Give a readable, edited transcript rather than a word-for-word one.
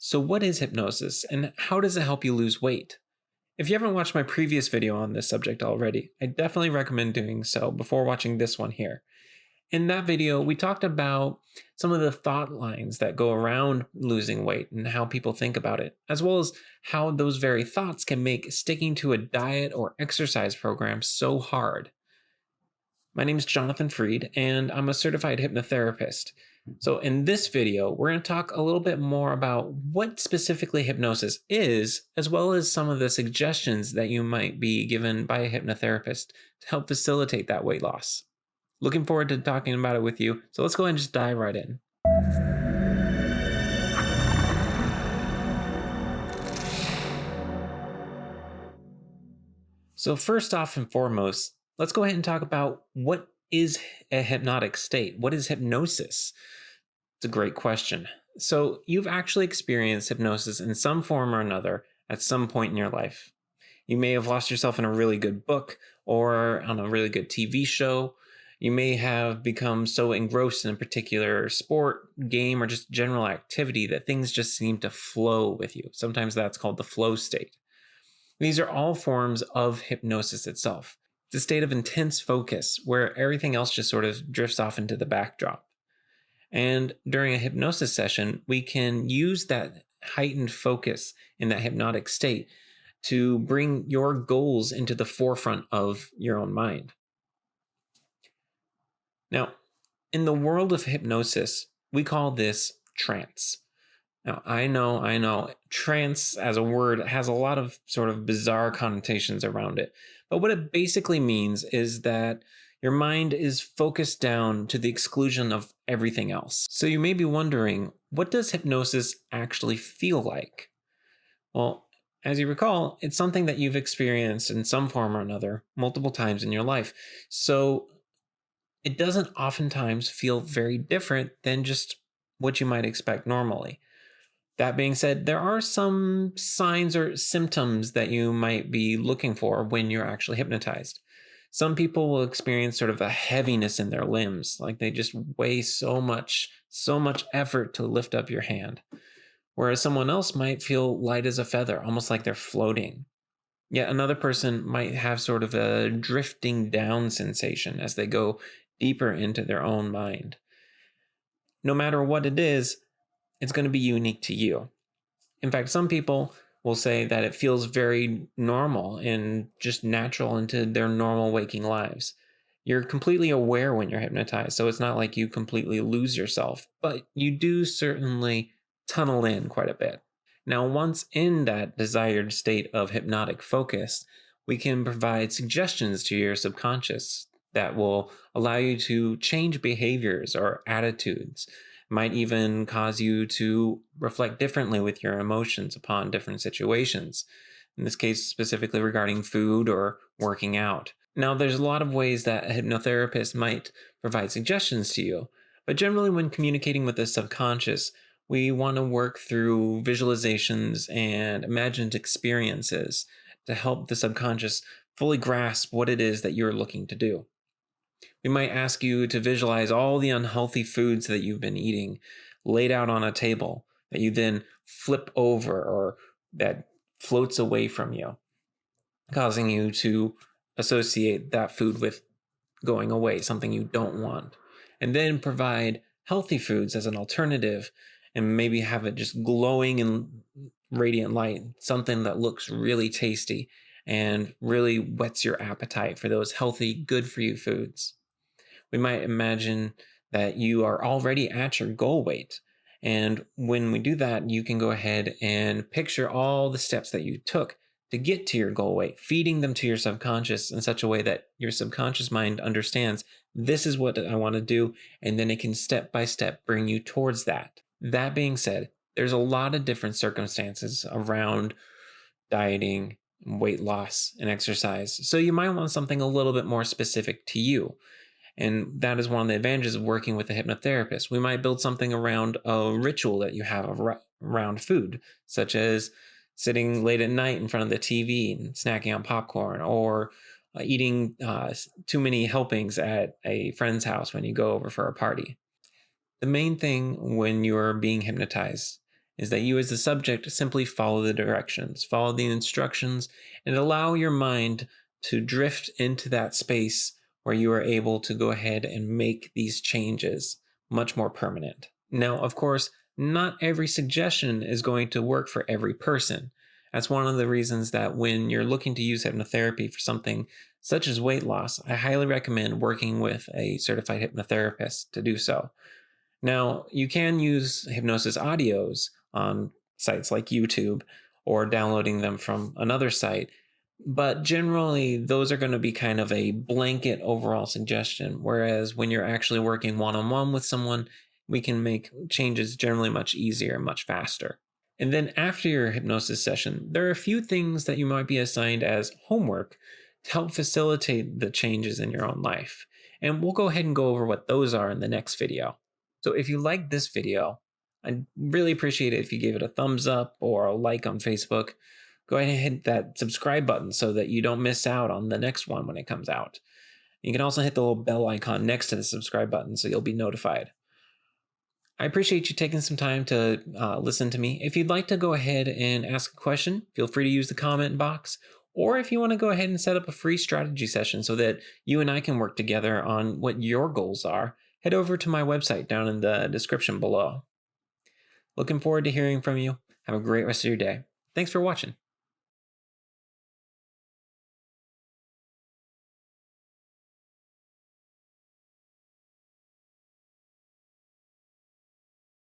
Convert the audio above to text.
So, what is hypnosis and how does it help you lose weight? If you haven't watched my previous video on this subject already, I definitely recommend doing so before watching this one here. In that video, we talked about some of the thought lines that go around losing weight and how people think about it, as well as how those very thoughts can make sticking to a diet or exercise program so hard. My name is Jonathan Freed, and I'm a certified hypnotherapist. So, in this video, we're going to talk a little bit more about what specifically hypnosis is, as well as some of the suggestions that you might be given by a hypnotherapist to help facilitate that weight loss. Looking forward to talking about it with you. So, let's go ahead and just dive right in. So, first off and foremost, let's go ahead and talk about what is a hypnotic state? What is hypnosis? It's a great question. So, you've actually experienced hypnosis in some form or another at some point in your life. You may have lost yourself in a really good book or on a really good TV show. You may have become so engrossed in a particular sport, game, or just general activity that things just seem to flow with you. Sometimes that's called the flow state. These are all forms of hypnosis itself. It's a state of intense focus where everything else just sort of drifts off into the backdrop. And during a hypnosis session, we can use that heightened focus in that hypnotic state to bring your goals into the forefront of your own mind. Now, in the world of hypnosis, we call this trance. Now, I know, trance as a word has a lot of sort of bizarre connotations around it. But what it basically means is that your mind is focused down to the exclusion of everything else. So you may be wondering, what does hypnosis actually feel like? Well, as you recall, it's something that you've experienced in some form or another multiple times in your life. So it doesn't oftentimes feel very different than just what you might expect normally. That being said, there are some signs or symptoms that you might be looking for when you're actually hypnotized. Some people will experience sort of a heaviness in their limbs, like they just weigh so much effort to lift up your hand. Whereas someone else might feel light as a feather, almost like they're floating. Yet another person might have sort of a drifting down sensation as they go deeper into their own mind. No matter what it is, it's going to be unique to you. In fact, some people will say that it feels very normal and just natural into their normal waking lives. You're completely aware when you're hypnotized, so it's not like you completely lose yourself, but you do certainly tunnel in quite a bit. Now, once in that desired state of hypnotic focus, we can provide suggestions to your subconscious that will allow you to change behaviors or attitudes, might even cause you to reflect differently with your emotions upon different situations. In this case, specifically regarding food or working out. Now, there's a lot of ways that a hypnotherapist might provide suggestions to you, but generally, when communicating with the subconscious, we want to work through visualizations and imagined experiences to help the subconscious fully grasp what it is that you're looking to do. We might ask you to visualize all the unhealthy foods that you've been eating laid out on a table that you then flip over or that floats away from you, causing you to associate that food with going away, something you don't want. And then provide healthy foods as an alternative and maybe have it just glowing in radiant light, something that looks really tasty and really whets your appetite for those healthy, good for you foods. We might imagine that you are already at your goal weight. And when we do that, you can go ahead and picture all the steps that you took to get to your goal weight, feeding them to your subconscious in such a way that your subconscious mind understands this is what I want to do. And then it can step by step bring you towards that. That being said, there's a lot of different circumstances around dieting, weight loss, and exercise. So you might want something a little bit more specific to you. And that is one of the advantages of working with a hypnotherapist. We might build something around a ritual that you have around food, such as sitting late at night in front of the TV and snacking on popcorn, or eating too many helpings at a friend's house when you go over for a party. The main thing when you're being hypnotized is that you as the subject simply follow the directions, follow the instructions, and allow your mind to drift into that space where you are able to go ahead and make these changes much more permanent. Now, of course, not every suggestion is going to work for every person. That's one of the reasons that when you're looking to use hypnotherapy for something such as weight loss, I highly recommend working with a certified hypnotherapist to do so. Now, you can use hypnosis audios on sites like YouTube or downloading them from another site, but generally those are going to be kind of a blanket overall suggestion. Whereas when you're actually working one on one with someone, we can make changes generally much easier and much faster. And then after your hypnosis session, there are a few things that you might be assigned as homework to help facilitate the changes in your own life. And we'll go ahead and go over what those are in the next video. So if you liked this video, I'd really appreciate it if you gave it a thumbs up or a like on Facebook. Go ahead and hit that subscribe button so that you don't miss out on the next one when it comes out. You can also hit the little bell icon next to the subscribe button so you'll be notified. I appreciate you taking some time to listen to me. If you'd like to go ahead and ask a question, feel free to use the comment box. Or if you want to go ahead and set up a free strategy session so that you and I can work together on what your goals are, head over to my website down in the description below. Looking forward to hearing from you. Have a great rest of your day. Thanks for watching.